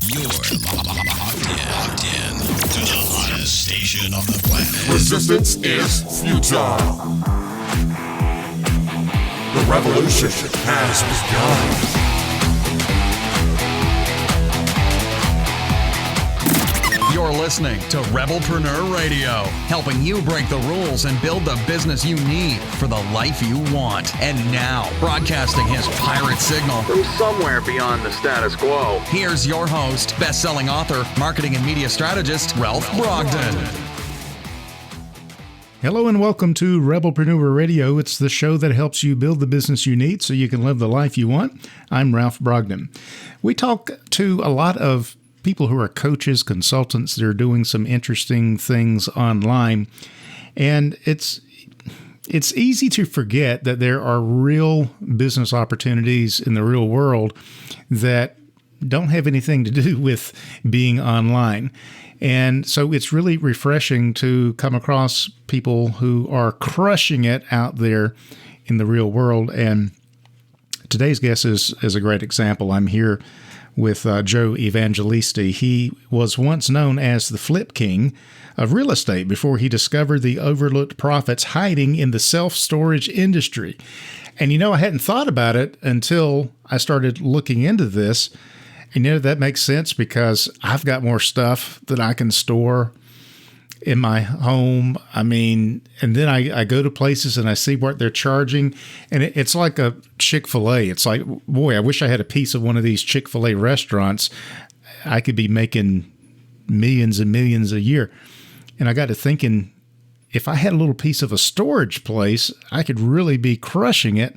You're locked in to the hottest station on the planet. Resistance is futile. The revolution has begun. You're listening to Rebelpreneur Radio, helping you break the rules and build the business you need for the life you want. And now, broadcasting his pirate signal from somewhere beyond the status quo, here's your host, best-selling author, marketing and media strategist, Ralph Brogden. Hello and welcome to Rebelpreneur Radio. It's the show that helps you build the business you need so you can live the life you want. I'm Ralph Brogden. We talk to a lot of people who are coaches, consultants that are doing some interesting things online. And it's easy to forget that there are real business opportunities in the real world that don't have anything to do with being online. And so it's really refreshing to come across people who are crushing it out there in the real world. And today's guest is a great example. I'm here with Joe Evangelisti. He was once known as the Flip King of real estate before he discovered the overlooked profits hiding in the self-storage industry. And I hadn't thought about it until I started looking into this. And that makes sense because I've got more stuff that I can store in my home. And then I go to places and I see what they're charging. And it's like a Chick-fil-A. It's like, boy, I wish I had a piece of one of these Chick-fil-A restaurants. I could be making millions and millions a year. And I got to thinking, if I had a little piece of a storage place, I could really be crushing it.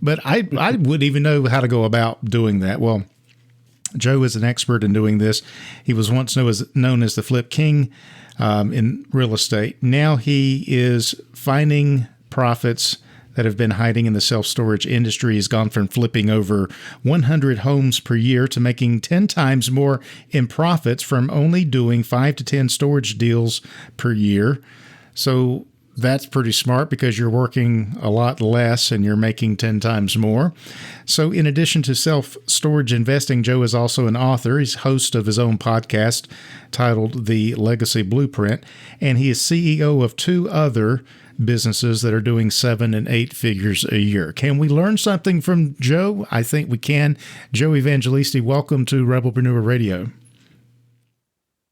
But I wouldn't even know how to go about doing that. Well, Joe is an expert in doing this. He was once known as the Flip King in real estate. Now he is finding profits that have been hiding in the self-storage industry. He's gone from flipping over 100 homes per year to making 10 times more in profits from only doing 5 to 10 storage deals per year. So that's pretty smart because you're working a lot less and you're making 10 times more. So in addition to self-storage investing, Joe is also an author. He's host of his own podcast titled The Legacy Blueprint, and he is CEO of 2 other businesses that are doing 7 and 8 figures a year. Can we learn something from Joe? I think we can. Joe Evangelisti, welcome to Rebelpreneur Radio.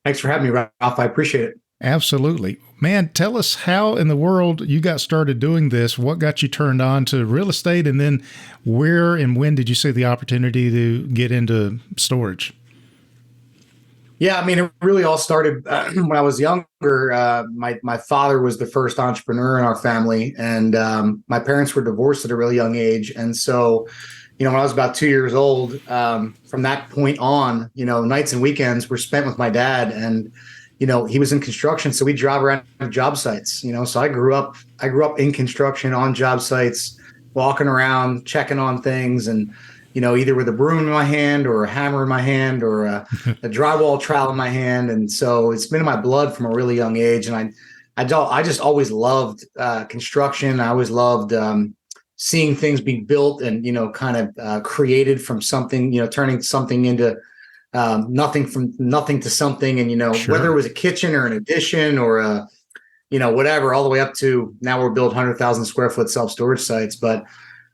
Thanks for having me, Ralph. I appreciate it. Absolutely. Man, tell us how in the world you got started doing this. What got you turned on to real estate? And then where and when did you see the opportunity to get into storage? Yeah, it really all started when I was younger. My father was the first entrepreneur in our family, and my parents were divorced at a really young age. And so, when I was about 2 years old, from that point on, nights and weekends were spent with my dad. And he was in construction, so we drive around to job sites, so I grew up in construction on job sites, walking around, checking on things, and, either with a broom in my hand or a hammer in my hand or a drywall trowel in my hand. And so it's been in my blood from a really young age. And I just always loved construction. I always loved seeing things being built and, kind of created from something, turning something into nothing from nothing to something. And, Sure. Whether it was a kitchen or an addition or a, whatever, all the way up to now we're built 100,000 square foot self-storage sites. But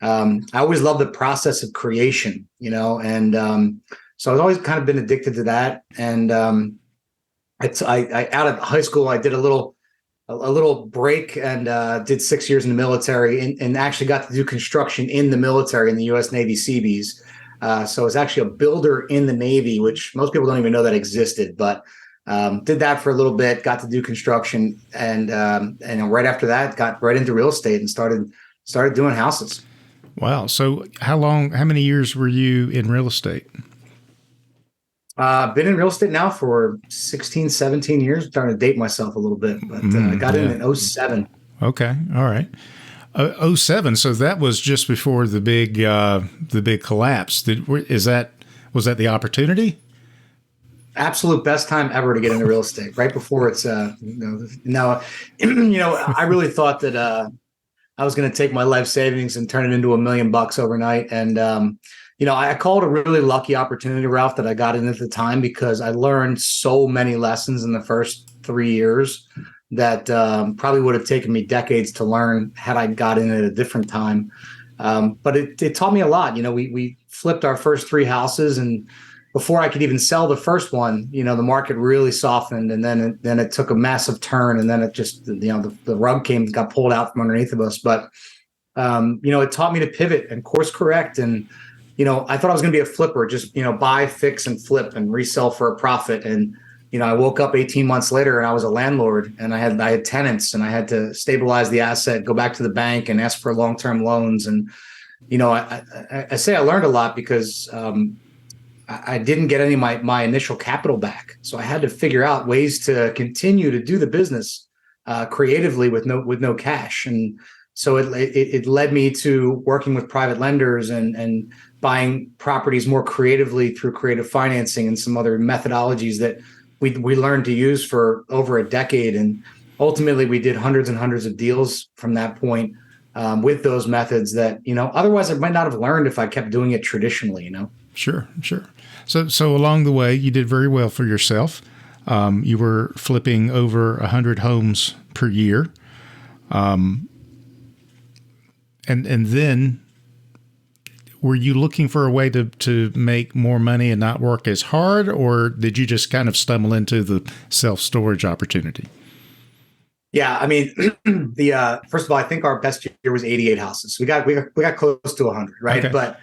I always loved the process of creation, and so I've always kind of been addicted to that. And I out of high school, I did a little break and did 6 years in the military and actually got to do construction in the military in the U.S. Navy Seabees. So I was actually a builder in the Navy, which most people don't even know that existed, but did that for a little bit, got to do construction. And right after that, got right into real estate and started doing houses. Wow. So how many years were you in real estate? Been in real estate now for 16, 17 years. I'm trying to date myself a little bit, but I got in 2007. Okay. All right. 2007. So that was just before the big collapse. Was that the opportunity? Absolute best time ever to get into real estate. Right before it's I really thought that I was going to take my life savings and turn it into $1 million overnight. And I call it a really lucky opportunity, Ralph, that I got in at the time, because I learned so many lessons in the first 3 years that probably would have taken me decades to learn had I got in at a different time. But it taught me a lot. We flipped our first 3 houses, and before I could even sell the first one, the market really softened, and then it took a massive turn, and then it just, the rug got pulled out from underneath of us. But it taught me to pivot and course correct. And I thought I was going to be a flipper, just buy, fix, and flip and resell for a profit. And I woke up 18 months later and I was a landlord, and I had tenants, and I had to stabilize the asset, go back to the bank and ask for long-term loans. And I say I learned a lot because I didn't get any of my initial capital back, so I had to figure out ways to continue to do the business creatively with no cash. And so it led me to working with private lenders and buying properties more creatively through creative financing and some other methodologies that we learned to use for over a decade. And ultimately, we did hundreds and hundreds of deals from that point with those methods that otherwise I might not have learned if I kept doing it traditionally. Sure. So along the way, you did very well for yourself. You were flipping over 100 homes per year. And then were you looking for a way to make more money and not work as hard, or did you just kind of stumble into the self-storage opportunity? Yeah, I mean, first of all, I think our best year was 88 houses. We got close to 100, right? Okay. But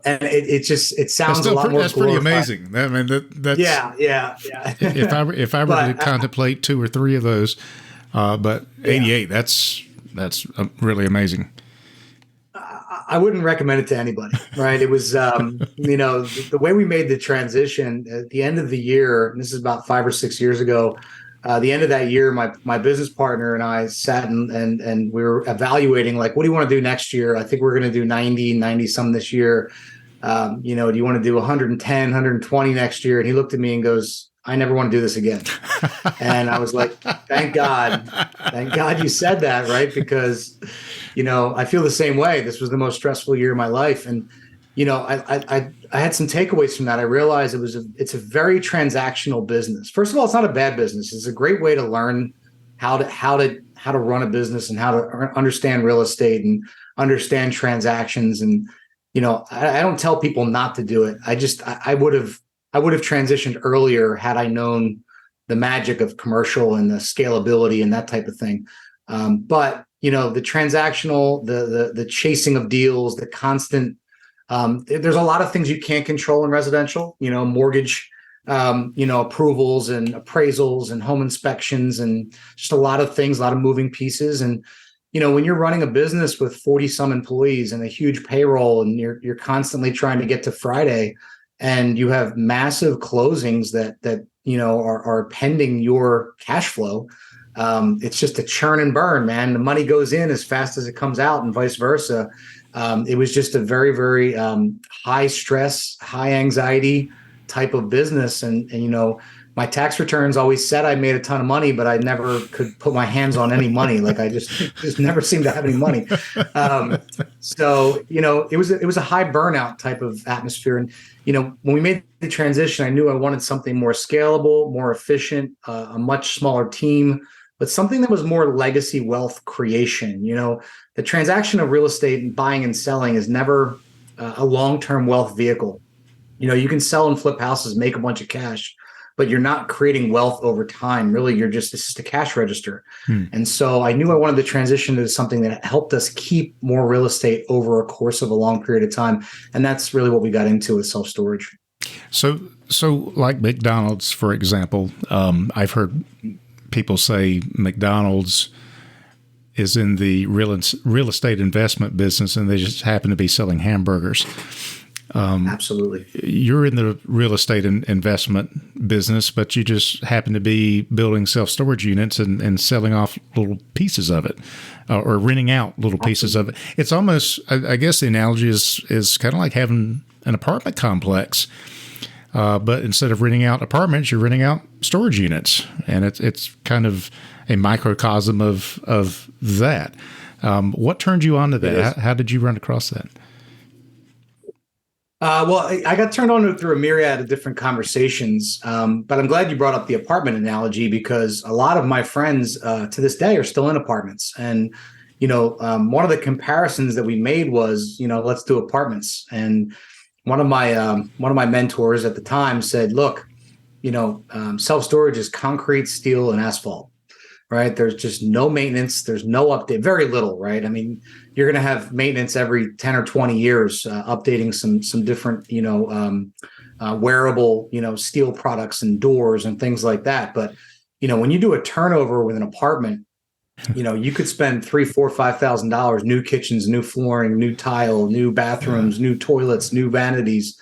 and it sounds a lot more. That's pretty amazing. I mean, that's yeah. if I were to contemplate 2 or 3 of those, but 88, that's really amazing. I wouldn't recommend it to anybody, right? It was, the way we made the transition at the end of the year, and this is about 5 or 6 years ago, the end of that year, my business partner and I sat and we were evaluating, like, what do you want to do next year? I think we're going to do 90 some this year. Do you want to do 110, 120 next year? And he looked at me and goes, I never want to do this again. And I was like, thank God you said that, right? Because, I feel the same way. This was the most stressful year of my life. And, I had some takeaways from that. I realized it's a very transactional business. First of all, it's not a bad business. It's a great way to learn how to run a business and how to understand real estate and understand transactions. And, I don't tell people not to do it. I would have transitioned earlier had I known the magic of commercial and the scalability and that type of thing. But the transactional, the chasing of deals, the constant, there's a lot of things you can't control in residential, mortgage, approvals and appraisals and home inspections, and just a lot of things, a lot of moving pieces. And, when you're running a business with 40 some employees and a huge payroll, and you're constantly trying to get to Friday, and you have massive closings that are pending your cash flow. It's just a churn and burn, man. The money goes in as fast as it comes out, and vice versa. It was just a very, very high stress, high anxiety type of business. And my tax returns always said I made a ton of money, but I never could put my hands on any money. Like, I just never seemed to have any money. So it was a high burnout type of atmosphere. And when we made the transition, I knew I wanted something more scalable, more efficient, a much smaller team, but something that was more legacy wealth creation. The transaction of real estate and buying and selling is never a long-term wealth vehicle. You can sell and flip houses, make a bunch of cash, but you're not creating wealth over time. Really, it's just a cash register. And so I knew I wanted to transition to something that helped us keep more real estate over a course of a long period of time. And that's really what we got into with self-storage. So like McDonald's, for example, I've heard people say McDonald's is in the real estate investment business, and they just happen to be selling hamburgers. Absolutely. You're in the real estate investment business, but you just happen to be building self-storage units and selling off little pieces of it, or renting out little pieces of it. It's almost, I guess the analogy is kind of like having an apartment complex. But instead of renting out apartments, you're renting out storage units, and it's kind of a microcosm of that. What turned you on to that? How did you run across that? Well, I got turned on to it through a myriad of different conversations, but I'm glad you brought up the apartment analogy because a lot of my friends to this day are still in apartments. And, one of the comparisons that we made was, let's do apartments. And one of my mentors at the time said, look, self-storage is concrete, steel, and asphalt. Right. There's just no maintenance. There's no update, very little. Right. I mean, you're going to have maintenance every 10 or 20 years, updating some different, wearable, steel products and doors and things like that. But, when you do a turnover with an apartment, you could spend $3, $4, $5,000, new kitchens, new flooring, new tile, new bathrooms, new toilets, new vanities.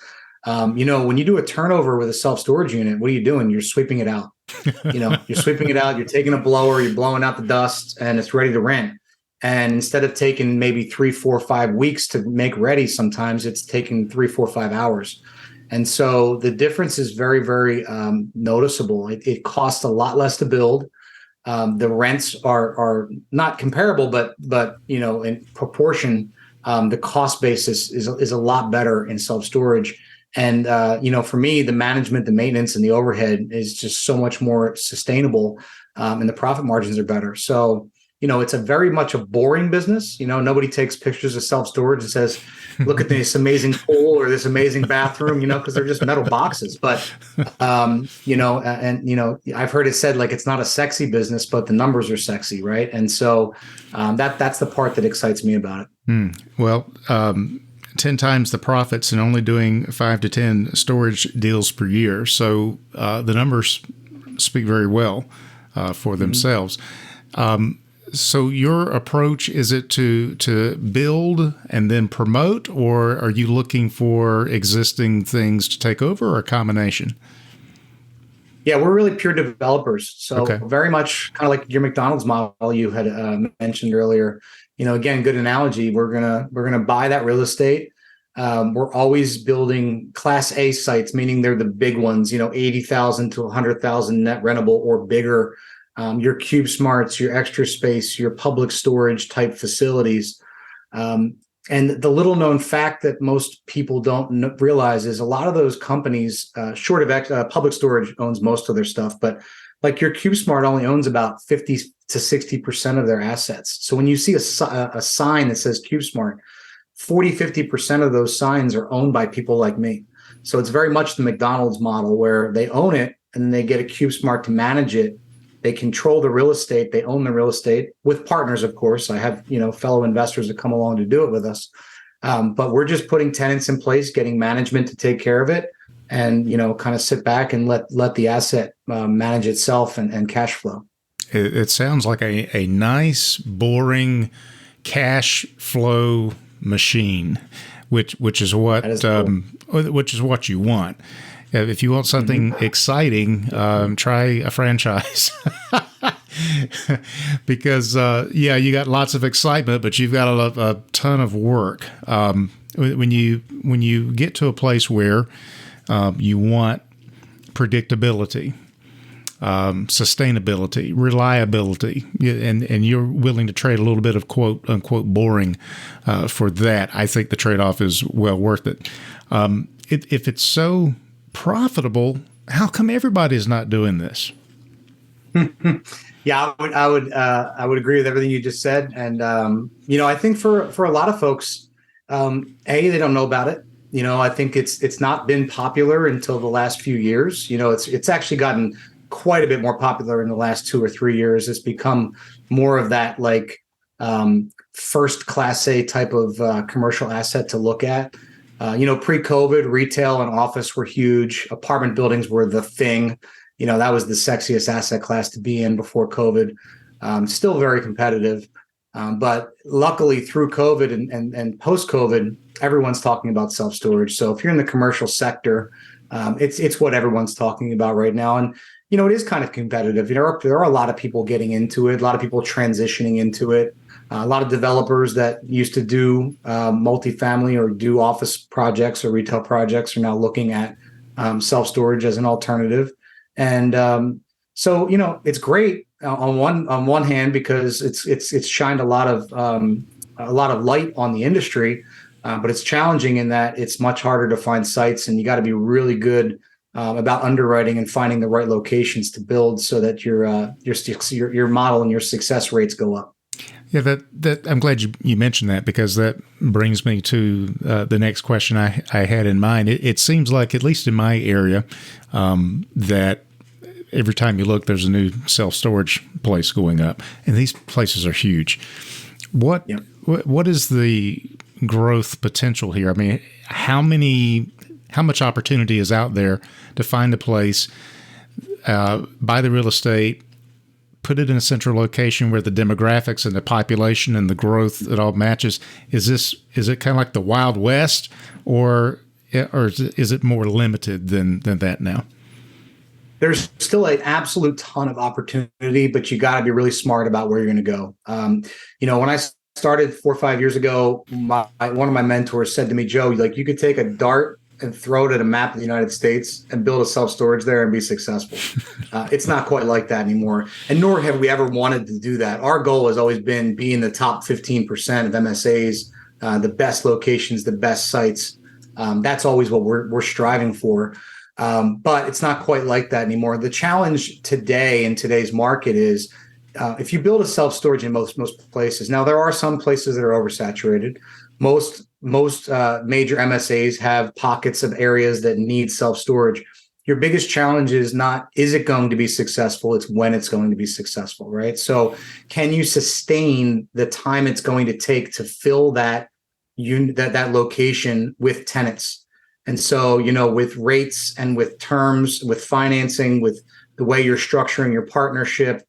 When you do a turnover with a self-storage unit, what are you doing? You're sweeping it out. You're sweeping it out, you're taking a blower, you're blowing out the dust, and it's ready to rent. And instead of taking maybe 3, 4, 5 weeks to make ready, sometimes it's taking 3, 4, 5 hours. And so the difference is very, very noticeable. It costs a lot less to build. The rents are not comparable, but in proportion, the cost basis is a lot better in self-storage. And, for me, the management, the maintenance, and the overhead is just so much more sustainable, and the profit margins are better. So, it's a very much a boring business. Nobody takes pictures of self-storage and says, look at this amazing pool or this amazing bathroom, because they're just metal boxes. But, I've heard it said like it's not a sexy business, but the numbers are sexy. Right. And so that's the part that excites me about it. Well, 10 times the profits and only doing 5 to 10 storage deals per year. So the numbers speak very well for themselves. So your approach, is it to build and then promote, or are you looking for existing things to take over, or a combination? Yeah, we're really pure developers. So Okay. very much kind of like your McDonald's model you had mentioned earlier. Again, good analogy. We're gonna buy that real estate. We're always building Class A sites, meaning they're the big ones. 80,000 to 100,000 net rentable or bigger. Your Cube Smarts, your Extra Space, your public storage type facilities. And the little known fact that most people don't realize is a lot of those companies, short of public storage, owns most of their stuff, but like your Cube Smart only owns about 50 to 60% of their assets. So when you see a sign that says Cube Smart, 40, 50% of those signs are owned by people like me. So it's very much the McDonald's model where they own it and they get a Cube Smart to manage it. They control the real estate. They own the real estate with partners, of course. I have, fellow investors that come along to do it with us. But we're just putting tenants in place, getting management to take care of it, and, kind of sit back and let the asset manage itself and cash flow. It sounds like a nice, boring cash flow machine, which is what which is what you want. If you want something exciting, try a franchise. Because you got lots of excitement, but you've got a ton of work. When you get to a place where you want predictability, sustainability, reliability, and you're willing to trade a little bit of quote unquote boring for that, I think the trade-off is well worth it. If it's so profitable, how come everybody's not doing this? Yeah, I would agree with everything you just said, and I think for a lot of folks, they don't know about it. I think it's not been popular until the last few years. It's actually gotten quite a bit more popular in the last 2 or 3 years. It's become more of that like first Class A type of commercial asset to look at. Pre-COVID, retail and office were huge. Apartment buildings were the thing. That was the sexiest asset class to be in before COVID. Still very competitive. But luckily through COVID and post-COVID, everyone's talking about self-storage. So if you're in the commercial sector, it's what everyone's talking about right now. And, it is kind of competitive. There are a lot of people getting into it, a lot of people transitioning into it. A lot of developers that used to do multifamily or do office projects or retail projects are now looking at self-storage as an alternative. And so, it's great on one hand because it's shined a lot of light on the industry. But it's challenging in that it's much harder to find sites, and you got to be really good about underwriting and finding the right locations to build so that your model and your success rates go up. Yeah, that I'm glad you mentioned that, because that brings me to the next question I had in mind. It seems like, at least in my area, that every time you look, there's a new self-storage place going up, and these places are huge. What is the growth potential here? I mean, how much opportunity is out there to find a place, buy the real estate, put it in a central location where the demographics and the population and the growth, it all matches? Is it kind of like the Wild West, or is it more limited than that now? There's still an absolute ton of opportunity, but you got to be really smart about where you're going to go. When I started 4 or 5 years ago, one of my mentors said to me, Joe, you could take a dart and throw it at a map of the United States and build a self-storage there and be successful. It's not quite like that anymore. And nor have we ever wanted to do that. Our goal has always been be in the top 15% of MSAs, the best locations, the best sites. That's always what we're striving for. But it's not quite like that anymore. The challenge today in today's market is if you build a self-storage in most places. Now, there are some places that are oversaturated. Most major MSAs have pockets of areas that need self-storage. Your biggest challenge is not, is it going to be successful? It's when it's going to be successful, right? So can you sustain the time it's going to take to fill that location with tenants? And so, with rates and with terms, with financing, with the way you're structuring your partnership,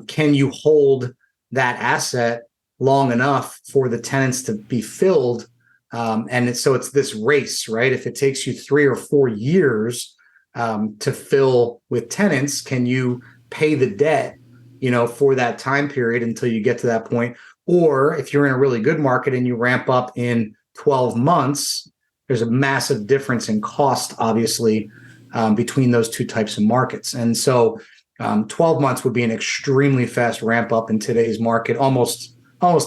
can you hold that asset long enough for the tenants to be filled? So it's this race, right? If it takes you 3 or 4 years to fill with tenants, can you pay the debt, for that time period until you get to that point? Or if you're in a really good market and you ramp up in 12 months, there's a massive difference in cost, obviously, between those two types of markets. And so 12 months would be an extremely fast ramp up in today's market, almost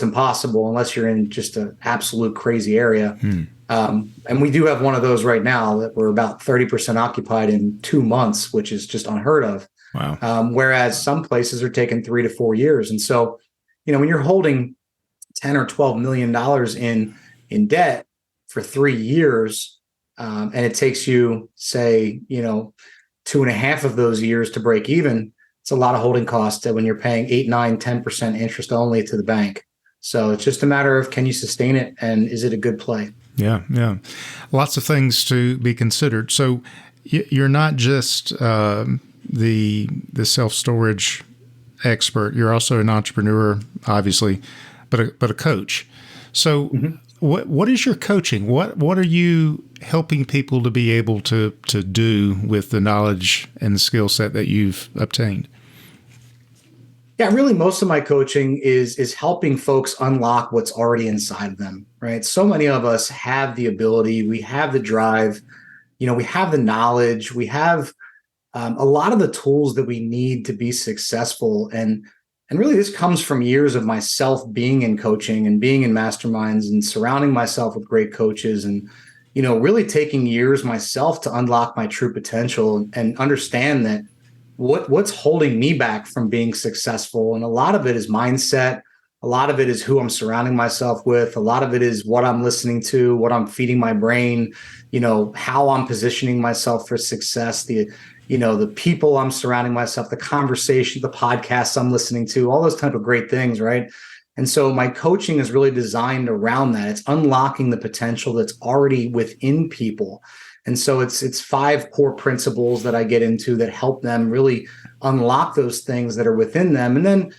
impossible unless you're in just an absolute crazy area. And we do have one of those right now that we're about 30% occupied in 2 months, which is just unheard of. Wow. Whereas some places are taking 3 to 4 years. And so, when you're holding $10 or $12 million in debt for 3 years, and it takes you, say, 2.5 of those years to break even, it's a lot of holding costs that when you're paying 8, 9, 10% interest only to the bank. So it's just a matter of, can you sustain it, and is it a good play? Yeah. Lots of things to be considered. So you're not just the self-storage expert. You're also an entrepreneur, obviously, but a coach. So what is your coaching? What are you helping people to be able to do with the knowledge and the skill set that you've obtained? Yeah, really, most of my coaching is helping folks unlock what's already inside of them, right? So many of us have the ability, we have the drive, we have the knowledge, we have a lot of the tools that we need to be successful. And really, this comes from years of myself being in coaching and being in masterminds and surrounding myself with great coaches, and really taking years myself to unlock my true potential and understand that what's holding me back from being successful. And a lot of it is mindset. A lot of it is who I'm surrounding myself with. A lot of it is what I'm listening to, what I'm feeding my brain, how I'm positioning myself for success, the people I'm surrounding myself, the conversation, the podcasts I'm listening to, all those type of great things, right? And so my coaching is really designed around that. It's unlocking the potential that's already within people. And so it's 5 core principles that I get into that help them really unlock those things that are within them. And then,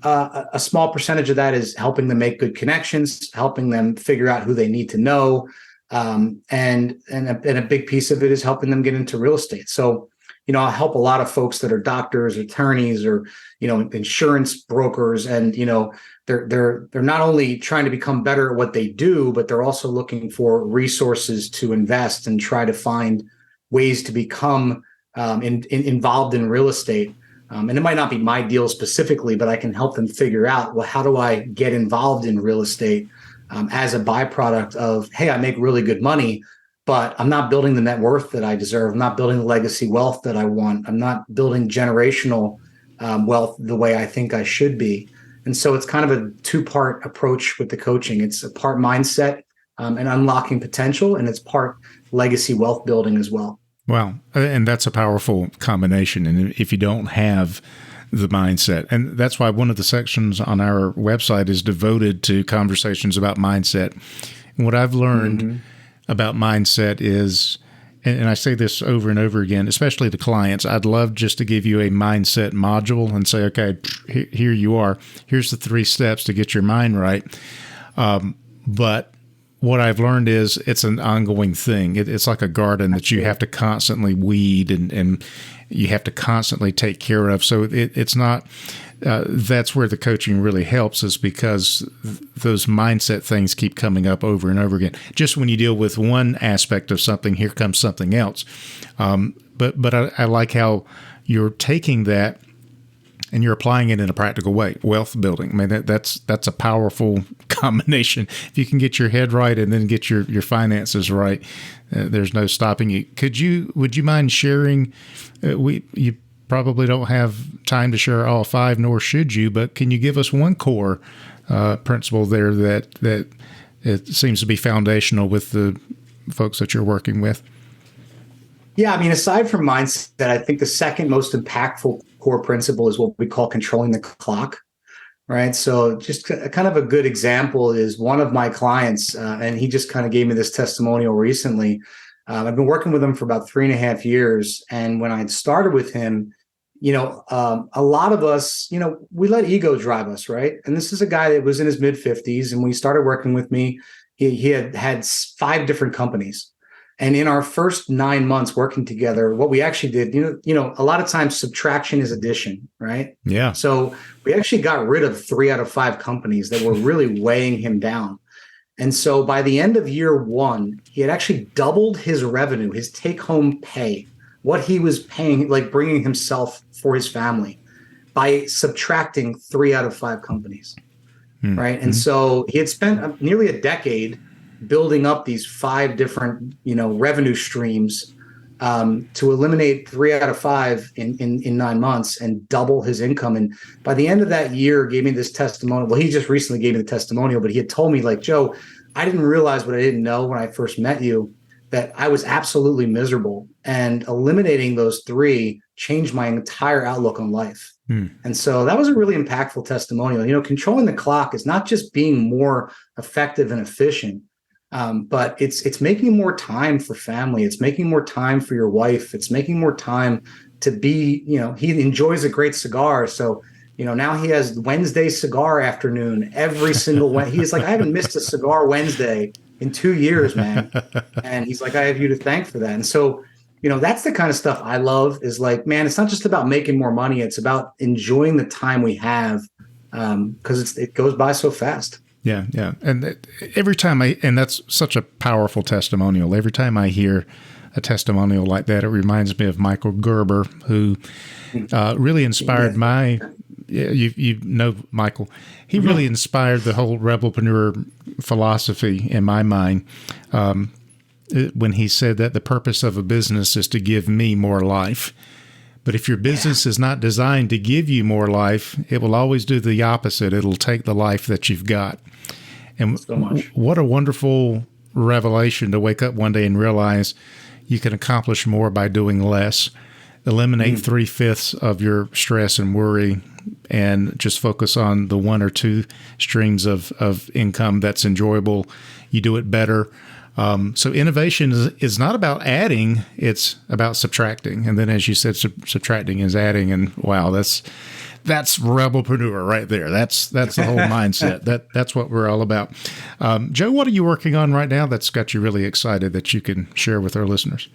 a small percentage of that is helping them make good connections, helping them figure out who they need to know. And a big piece of it is helping them get into real estate. So, I help a lot of folks that are doctors, attorneys, or, insurance brokers. And, they're not only trying to become better at what they do, but they're also looking for resources to invest and try to find ways to become involved in real estate. And it might not be my deal specifically, but I can help them figure out, well, how do I get involved in real estate? as a byproduct of, hey, I make really good money, but I'm not building the net worth that I deserve. I'm not building the legacy wealth that I want. I'm not building generational wealth the way I think I should be. And so it's kind of a two-part approach with the coaching. It's a part mindset and unlocking potential, and it's part legacy wealth building as well. Wow. And that's a powerful combination. And if you don't have the mindset, and that's why one of the sections on our website is devoted to conversations about mindset. And what I've learned about mindset is, and I say this over and over again, especially to clients, I'd love just to give you a mindset module and say, okay, here you are. Here's the 3 steps to get your mind right. But what I've learned is it's an ongoing thing. It's like a garden that you have to constantly weed and you have to constantly take care of. So it's not, that's where the coaching really helps, is because those mindset things keep coming up over and over again. Just when you deal with one aspect of something, here comes something else. But I like how you're taking that and you're applying it in a practical way. Wealth building. I mean, that's a powerful combination. If you can get your head right and then get your finances right, there's no stopping you. Would you mind sharing? You probably don't have time to share all 5, nor should you. But can you give us one core principle there that it seems to be foundational with the folks that you're working with? Yeah, I mean, aside from mindset, I think the second most impactful core principle is what we call controlling the clock, right? So just kind of a good example is one of my clients, and he just kind of gave me this testimonial recently. I've been working with him for about 3.5 years. And when I started with him, a lot of us, we let ego drive us, right? And this is a guy that was in his mid-50s. And when he started working with me, he had 5 different companies. And in our first 9 months working together, what we actually did, a lot of times subtraction is addition, right? Yeah. So we actually got rid of 3 out of 5 companies that were really weighing him down. And so by the end of year 1, he had actually doubled his revenue, his take-home pay, what he was paying, like bringing himself for his family, by subtracting 3 out of 5 companies, right? And so he had spent nearly a decade building up these 5 different, revenue streams to eliminate 3 out of 5 in 9 months and double his income. And by the end of that year, gave me this testimonial. Well, he just recently gave me the testimonial, but he had told me, like, Joe, I didn't realize what I didn't know when I first met you, that I was absolutely miserable. And eliminating those 3 changed my entire outlook on life. And so that was a really impactful testimonial. Controlling the clock is not just being more effective and efficient, but it's making more time for family. It's making more time for your wife. It's making more time to be, he enjoys a great cigar. So, now he has Wednesday cigar afternoon every single Wednesday. He's like, I haven't missed a cigar Wednesday in 2 years, man. And he's like, I have you to thank for that. And so, that's the kind of stuff I love, is like, man, it's not just about making more money. It's about enjoying the time we have, because it goes by so fast. Yeah, yeah. And every time and that's such a powerful testimonial. Every time I hear a testimonial like that, it reminds me of Michael Gerber, who really inspired you know Michael. He really inspired the whole Rebelpreneur philosophy in my mind, when he said that the purpose of a business is to give me more life. But if your business is not designed to give you more life, it will always do the opposite. It'll take the life that you've got. And so what a wonderful revelation to wake up one day and realize you can accomplish more by doing less. Eliminate 3/5 of your stress and worry, and just focus on the 1 or 2 streams of income that's enjoyable. You do it better. So innovation is not about adding, it's about subtracting. And then, as you said, subtracting is adding. And wow, that's Rebelpreneur right there. That's the whole mindset. That's what we're all about. Joe, what are you working on right now that's got you really excited that you can share with our listeners?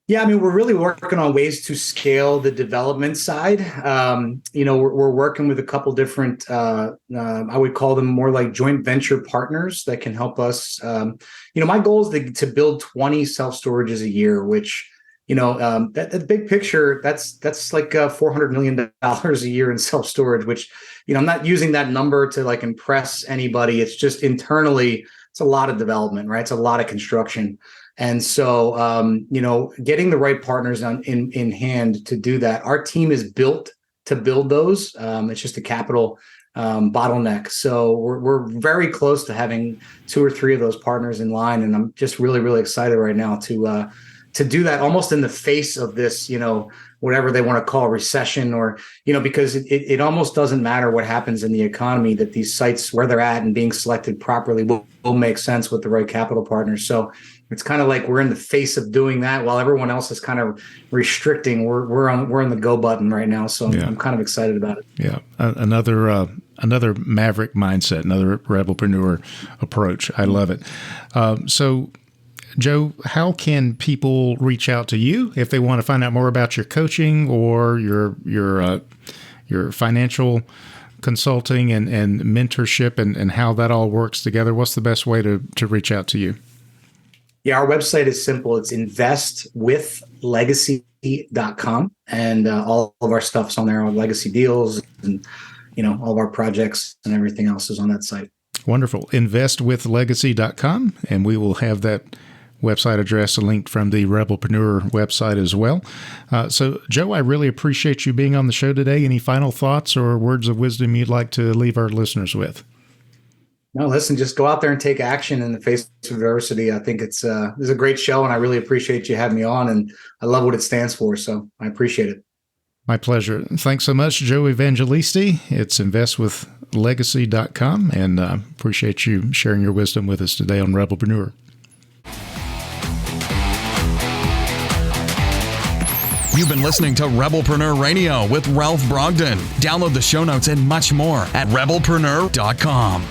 Yeah, I mean, we're really working on ways to scale the development side. We're working with a couple different, I would call them more like joint venture partners that can help us. My goal is to build 20 self-storages a year, which, that big picture, that's like $400 million a year in self-storage, which, I'm not using that number to like impress anybody. It's just internally, it's a lot of development, right? It's a lot of construction. And so, getting the right partners in hand to do that. Our team is built to build those. It's just a capital bottleneck. So we're very close to having 2 or 3 of those partners in line. And I'm just really, really excited right now to do that almost in the face of this, whatever they want to call recession, or, because it almost doesn't matter what happens in the economy, that these sites where they're at and being selected properly will make sense with the right capital partners. So it's kind of like we're in the face of doing that while everyone else is kind of restricting. We're on the go button right now. So I'm kind of excited about it. Yeah. Another maverick mindset, another Rebelpreneur approach. I love it. So Joe, how can people reach out to you if they want to find out more about your coaching or your financial consulting and mentorship and how that all works together? What's the best way to reach out to you? Yeah, our website is simple. It's investwithlegacy.com, and all of our stuff's on there, our legacy deals and, all of our projects and everything else is on that site. Wonderful. Investwithlegacy.com, and we will have that website address linked from the Rebelpreneur website as well. So, Joe, I really appreciate you being on the show today. Any final thoughts or words of wisdom you'd like to leave our listeners with? No, listen, just go out there and take action in the face of adversity. I think it's a great show, and I really appreciate you having me on, and I love what it stands for, so I appreciate it. My pleasure. Thanks so much, Joe Evangelisti. It's investwithlegacy.com, and appreciate you sharing your wisdom with us today on Rebelpreneur. You've been listening to Rebelpreneur Radio with Ralph Brogden. Download the show notes and much more at rebelpreneur.com.